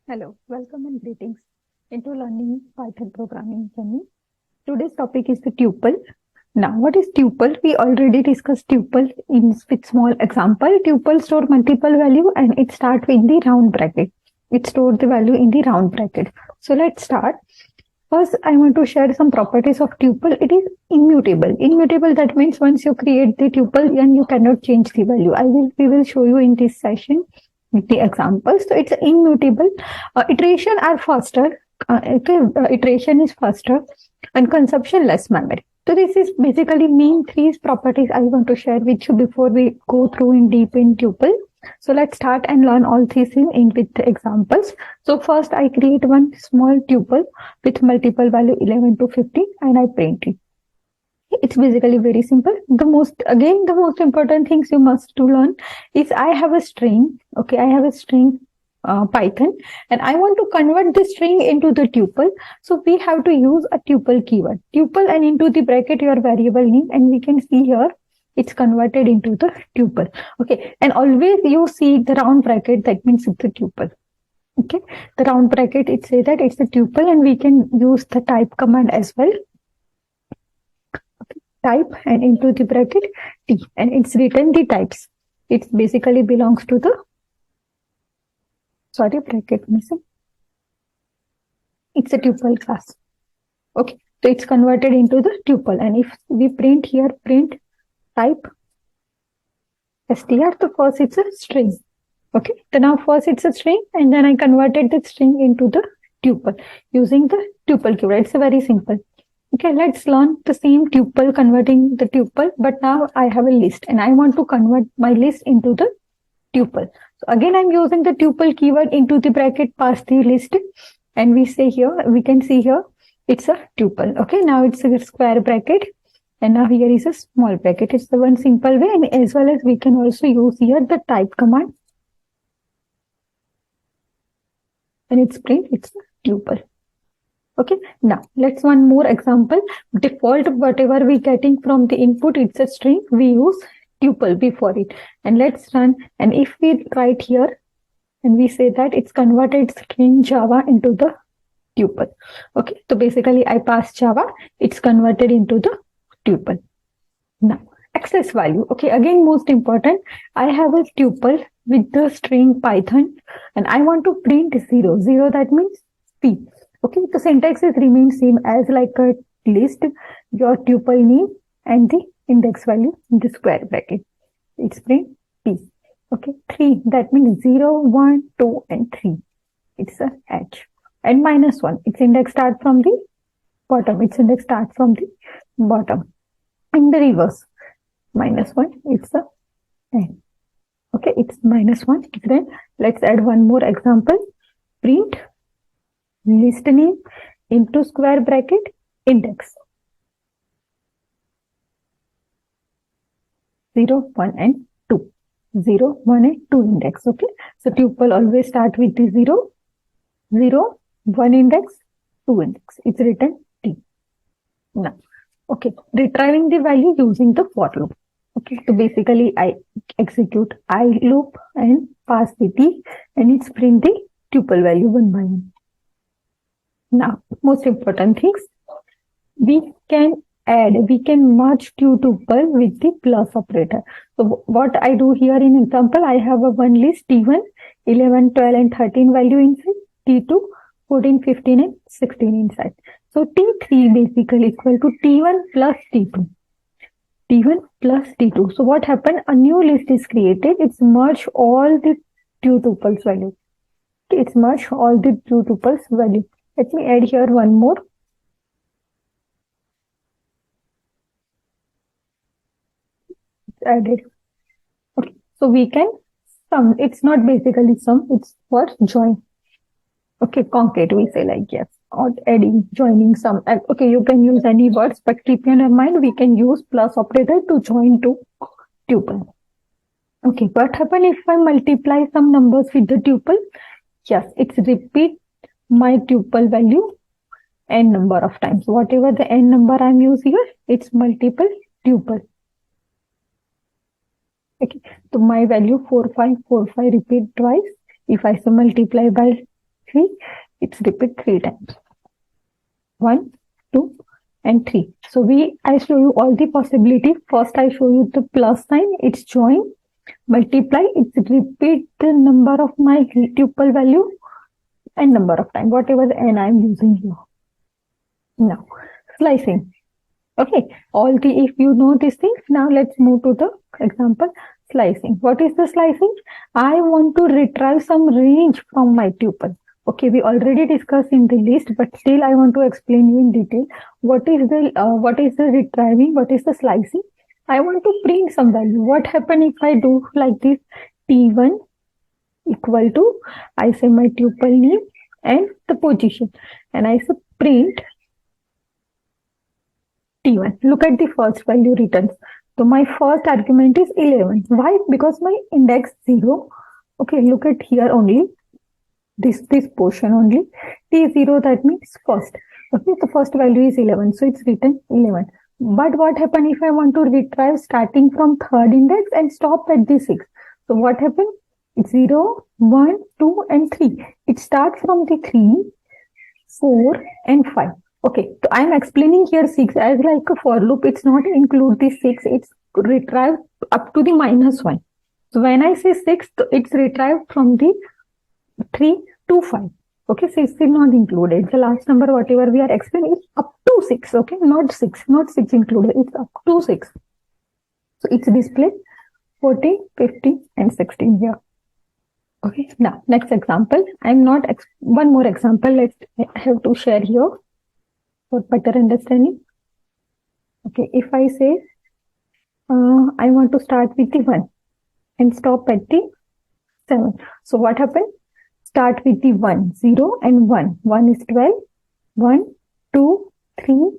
Hello, welcome and greetings into learning Python programming journey. Today's topic is the tuple. Now, what is tuple? We already discussed tuple in with small example. Tuple store multiple value and it start with the round bracket. It stores the value in the round bracket. So let's start. First, I want to share some properties of tuple. It is immutable. Immutable, that means once you create the tuple, then you cannot change the value. We will show you in this session with the examples. So it's immutable. Iteration are faster. Iteration is faster and consumption less memory. So this is basically main three properties I want to share with you before we go through in deep in tuple. So let's start and learn all these in with the examples. So first I create one small tuple with multiple value 11 to 50 and I print it. It's basically very simple. The most important things you must to learn is I have a string. Okay, I have a string Python and I want to convert the string into the tuple. So we have to use a tuple keyword. Tuple and into the bracket your variable name, and we can see here it's converted into the tuple. Okay, and always you see the round bracket, that means it's a tuple. Okay, the round bracket, it says that it's a tuple, and we can use the type command as well. Type and into the bracket t, and it's written the types. It basically belongs to the bracket missing. It's a tuple class. Okay, so it's converted into the tuple, and if we print here, print type str, so first it's a string. Okay, so now first it's a string, and then I converted the string into the tuple using the tuple keyword. It's very simple. Okay, let's learn the same tuple, converting the tuple, but now I have a list and I want to convert my list into the tuple. So again, I'm using the tuple keyword into the bracket, pass the list, and we can see here, it's a tuple. Okay, now it's a square bracket, and now here is a small bracket. It's the one simple way, and as well as we can also use here the type command, and it's print, it's a tuple. Okay, now let's one more example. Default, whatever we getting from the input, it's a string. We use tuple before it, and let's run. And if we write here and we say that it's converted string Java into the tuple. Okay, so basically I pass Java, it's converted into the tuple. Now access value. Okay, again most important, I have a tuple with the string Python and I want to print 0. 0, that means P. Okay, the syntax is remain same as like a list, your tuple name and the index value in the square bracket. It's print P. Okay, 3, that means 0, 1, 2 and 3. It's a H. And -1, its index start from the bottom. Its index start from the bottom. In the reverse, -1, it's a N. Okay, it's -1. Then let's add one more example. Print list name into square bracket index 0, 1 and 2. 0, 1 and 2 index. Okay, so tuple always start with the 0, 0, 1 index, 2 index. It's written T. Now, okay, retrieving the value using the for loop. Okay, so basically I execute I loop and pass the T, and it's print the tuple value one by one. Now, most important things, we can merge two tuple with the plus operator. So what I do here in example, I have a one list T1, 11, 12 and 13 value inside, T2, 14, 15 and 16 inside. So T3 basically equal to T1 plus T2. T1 plus T2. So what happened? A new list is created. It's merge all the two tuples value. It's merge all the two tuples value. Let me add here one more. It's added. Okay, so we can sum. It's not basically sum, it's for join. Okay, concate, we say like yes, or adding, joining sum. Okay, you can use any words, but keep in mind we can use plus operator to join two tuple. Okay, what happen if I multiply some numbers with the tuple? Yes, it's repeat my tuple value n number of times. Whatever the n number I'm using here, it's multiple tuple. Okay, so my value 4545 repeat twice. If I multiply by 3. It's repeat 3 times. 1, 2, and 3. So I show you all the possibility. First, I show you the plus sign. It's join, multiply. It's repeat the number of my tuple value and number of time, whatever n I'm using here. Now, slicing. Okay, if you know these things, now let's move to the example, slicing. What is the slicing? I want to retrieve some range from my tuple. Okay, we already discussed in the list, but still I want to explain you in detail. What is the retrieving? What is the slicing? I want to print some value. What happen if I do like this? T1 equal to, I say my tuple name and the position, and I say print T1. Look at the first value returns. So my first argument is 11. Why? Because my index 0. Okay, look at here only. This portion only. T0, that means first. Okay, the first value is 11. So it's written 11. But what happens if I want to retrieve starting from third index and stop at the 6? So what happens? It's 0, 1, 2, and 3. It starts from the 3, 4, and 5. Okay, so I'm explaining here 6 as like a for loop. It's not include the 6. It's retrieved up to the -1. So when I say 6, it's retrieved from the 3 to 5. Okay, 6 is not included. The last number, whatever we are explaining, is up to 6. Okay, not 6 included. It's up to 6. So it's displayed 14, 15, and 16 here. Okay, now next example. One more example. Let's have to share here for better understanding. Okay, if I say I want to start with the 1 and stop at the 7. So what happened? Start with the 1, 0 and 1. 1 is 12. 1, 2, 3,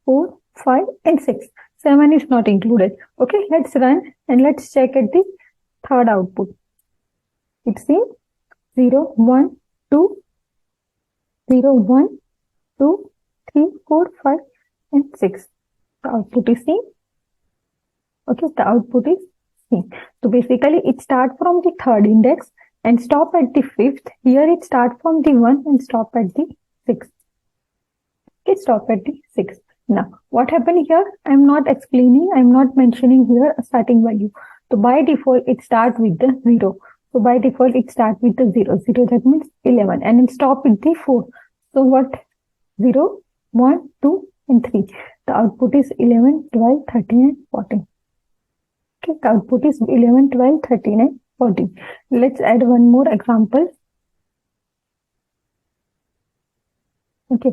4, 5 and 6. 7 is not included. Okay, let's run and let's check at the third output. It's seen 0, 1, 2, 0, 1, 2, 3, 4, 5 and 6. The output is seen. Okay, the output is seen. So basically it starts from the third index and stop at the 5th. Here it starts from the 1 and stop at the 6th. Okay, stop at the 6th. Now, what happened here? I'm not explaining, I'm not mentioning here a starting value. So by default, it starts with the 0. So by default, it starts with the 0. 0, that means 11. And it stop with the 4. So what? 0, 1, 2, and 3. The output is 11, 12, 13, and 14. Okay, the output is 11, 12, 13, and 14. Let's add one more example. Okay,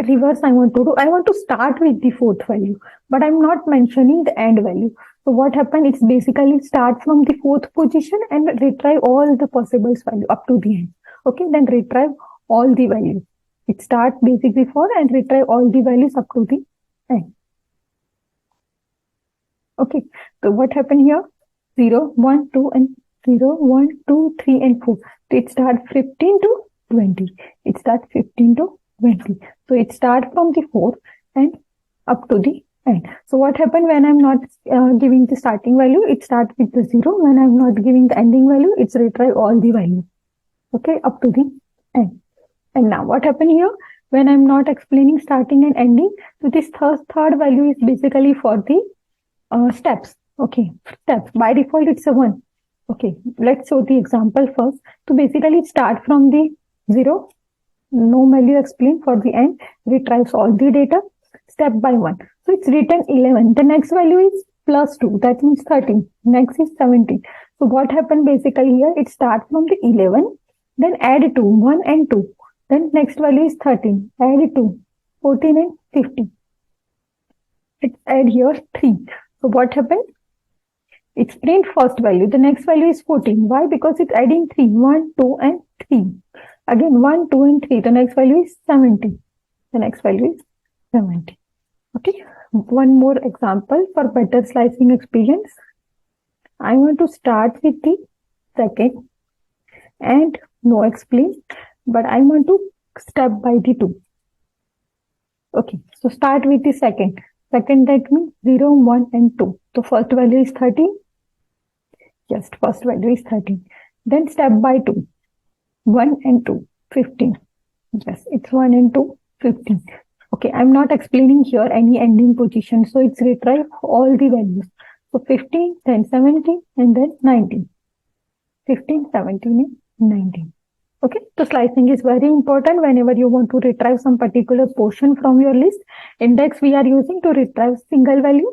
reverse I want to do. I want to start with the 4th value, but I'm not mentioning the end value. So what happened? It's basically start from the 4th position and retrieve all the possible value up to the end. Okay, then retrieve all the values. It starts basically 4 and retrieve all the values up to the end. Okay, so what happened here? 0, 1, 2, and 0, 1, 2, 3, and 4. So it starts 15 to 20. It starts 15 to 20. So it starts from the 4 and up to the end. So what happened when I'm not giving the starting value? It starts with the 0. When I'm not giving the ending value, it's retrieve all the value. Okay, up to the end. And now what happened here? When I'm not explaining starting and ending, so this third value is basically for the steps. Okay, steps. By default, it's a 1. Okay, let's show the example first. So basically, start from the 0. No value explained for the end. Retrieves all the data step by 1. So it's written 11. The next value is plus 2. That means 13. Next is 17. So what happened basically here? It starts from the 11. Then add 2. 1 and 2. Then next value is 13. Add 2. 14 and 15. Let's add here 3. So what happened? It's print first value. The next value is 14. Why? Because it's adding 3. 1, 2, and 3. Again, 1, 2, and 3. The next value is 70. The next value is 70. Okay. One more example for better slicing experience. I want to start with the second and no explain, but I want to step by the 2. Okay. So start with the second. Second, that means 0, 1, and 2. So first value is 13. Yes, first value is 13. Then step by 2. 1 and 2. 15. Yes, it's 1 and 2, 15. Okay, I'm not explaining here any ending position. So it's retrieve all the values. So 15, then 17, and then 19. 15, 17, and 19. Okay, so slicing is very important whenever you want to retrieve some particular portion from your list. Index we are using to retrieve single value.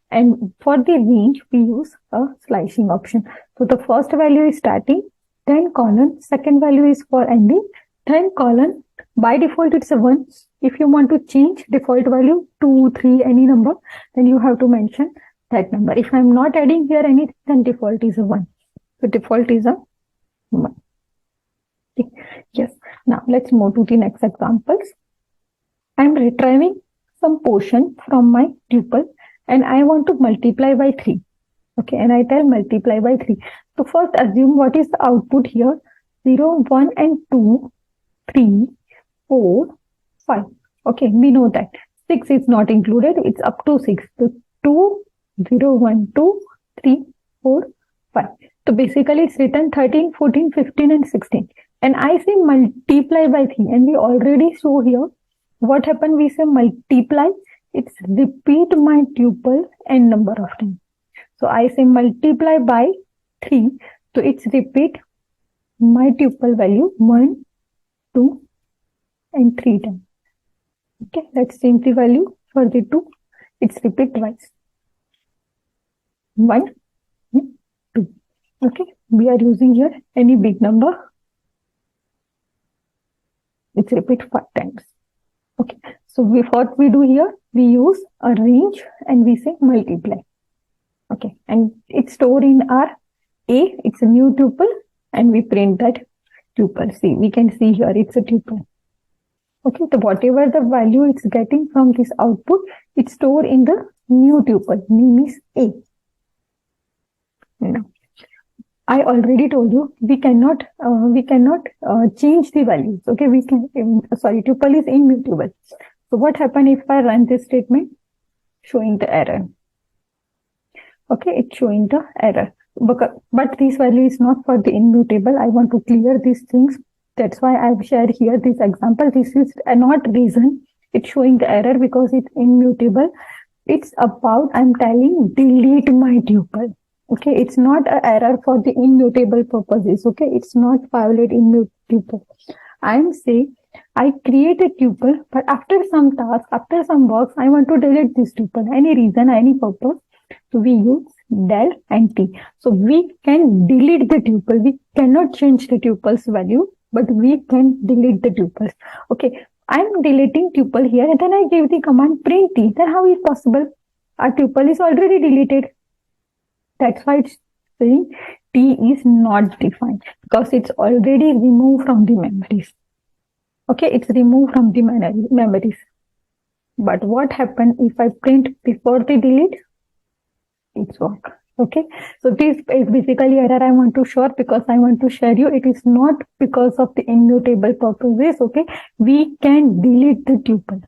And for the range, we use a slicing option. So the first value is starting, then colon, second value is for ending, then colon. By default, it's a 1. If you want to change default value 2, 3, any number, then you have to mention that number. If I'm not adding here anything, then default is a 1. So default is a 1. Okay. Yes. Now let's move to the next examples. I'm retrieving some portion from my tuple and I want to multiply by 3. Okay, and I tell multiply by 3. So first assume what is the output here. 0, 1 and 2, 3, 4, 5. Okay, we know that. 6 is not included. It's up to 6. So 2, 0, 1, 2, 3, 4, 5. So basically it's written 13, 14, 15 and 16. And I say multiply by 3. And we already saw here what happened. We say multiply. It's repeat my tuple n number of times. So I say multiply by 3. So it's repeat my tuple value 1, 2 and 3 times. Okay, let's change the value for the 2. It's repeat twice. 1, 2. Okay, we are using here any big number. It's repeat 5 times. Okay, so what we do here, we use a range and we say multiply. Okay, and it's stored in our A, it's a new tuple, and we print that tuple. See, we can see here it's a tuple. Okay, so whatever the value it's getting from this output, it's stored in the new tuple. Name is A. Now, I already told you we cannot change the values. Okay, we can tuple is immutable. So what happens if I run this statement? Showing the error. Okay, it's showing the error. But this value is not for the immutable. I want to clear these things. That's why I've shared here this example. This is not reason. It's showing the error because it's immutable. It's about, I'm telling, delete my tuple. Okay, it's not an error for the immutable purposes. Okay, it's not violate immutable. I'm saying I create a tuple, but after some task, after some works, I want to delete this tuple. Any reason, any purpose. So we use del and t. So we can delete the tuple. We cannot change the tuple's value, but we can delete the tuples. Okay, I'm deleting tuple here, and then I give the command print t. Then how is possible? Our tuple is already deleted. That's why it's saying t is not defined because it's already removed from the memories. Okay, it's removed from the memories. But what happens if I print before the delete? It's work. Okay, so this is basically error I want to show because I want to share you. It is not because of the immutable purposes. Okay, we can delete the tuple.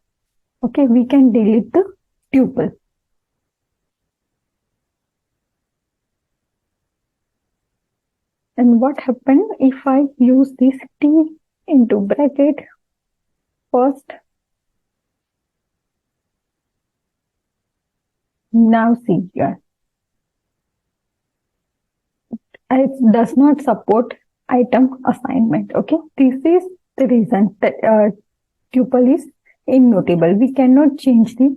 Okay, we can delete the tuple. And what happened if I use this t into bracket first? Now see here. It does not support item assignment. Okay, this is the reason that tuple is immutable. We cannot change the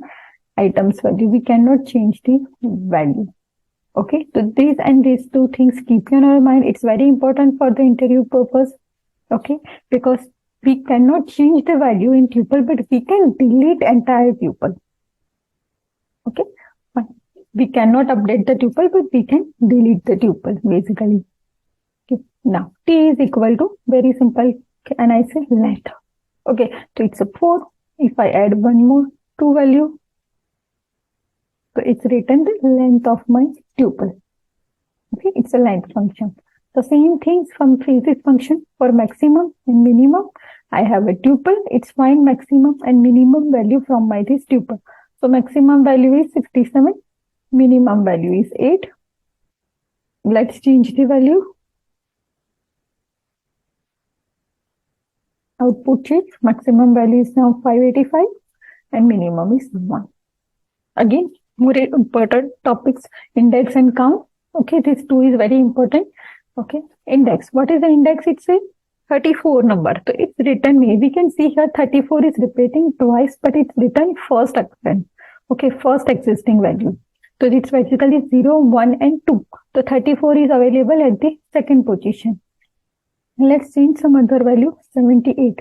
items value. We cannot change the value. Okay, so these and these two things keep in our mind. It's very important for the interview purpose. Okay, because we cannot change the value in tuple, but we can delete entire tuple. Okay, fine. We cannot update the tuple, but we can delete the tuple basically. Okay. Now t is equal to very simple, and I say length. Okay, so it's a 4. If I add one more 2 value, so it's written the length of my tuple. Okay, it's a length function. The same things from phases function for maximum and minimum. I have a tuple. It's find maximum and minimum value from my this tuple. So maximum value is 67. Minimum value is 8. Let's change the value. output change. Maximum value is now 585 and minimum is 1. Again, more important topics, index and count. Okay, this 2 is very important. Okay, index. What is the index? It's a 34 number. So it's written, we can see here 34 is repeating twice, but it's written first occurrence. Okay, first existing value. So it's basically 0, 1 and 2. So 34 is available at the second position. Let's change some other value, 78.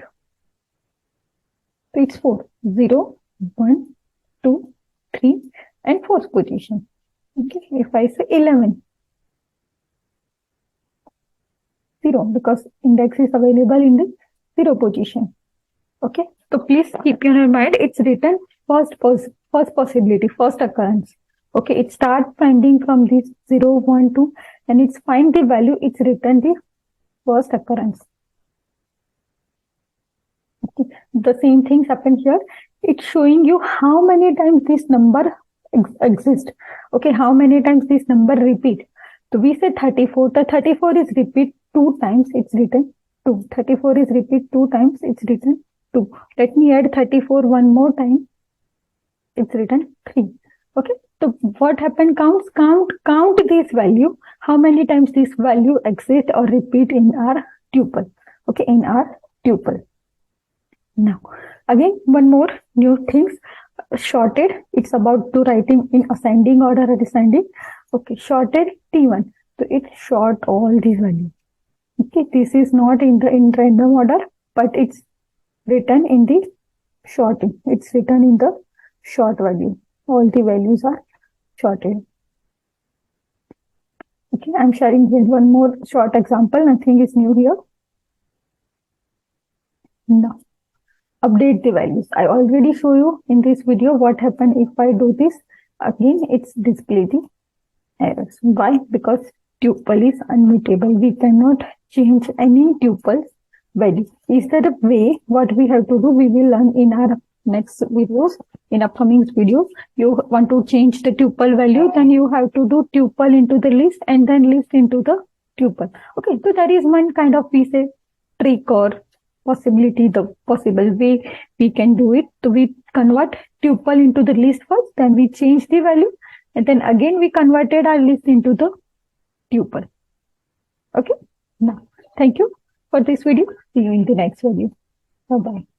So it's 4, 0, 1, 2, 3 and 4th position. Okay, if I say 11, 0, because index is available in the 0 position. Okay, so please keep in your mind, it's written first possibility, first occurrence. Okay, it starts finding from this 0, 1, 2 and it's find the value, it's written the first occurrence. Okay. The same things happen here. It's showing you how many times this number exists. Okay, how many times this number repeat. So we say 34. The 34 is repeat 2 times. It's written 2. 34 is repeat 2 times. It's written 2. Let me add 34 one more time. It's written 3. Okay. So what happened? Count this value. How many times this value exists or repeat in our tuple. Okay, in our tuple. Now, again, one more new things. Sorted. It's about to writing in ascending order or descending. Okay, sorted T1. So it sort all these values. Okay, this is not in random order, but it's written in the sorting. It's written in the sort value. All the values are sorted. Okay, I'm sharing here one more short example. Nothing is new here. Now, update the values. I already show you in this video what happened if I do this. Again, it's display the errors. Why? Because tuple is unmutable. We cannot change any tuple value. Is there a way? What we have to do? We will learn in our next videos. In upcoming videos, you want to change the tuple value, then you have to do tuple into the list and then list into the tuple. Okay, so that is one kind of we say trick or possibility, the possible way we can do it. So we convert tuple into the list first, then we change the value, and then again we converted our list into the tuple. Okay, now thank you for this video. See you in the next video. Bye bye.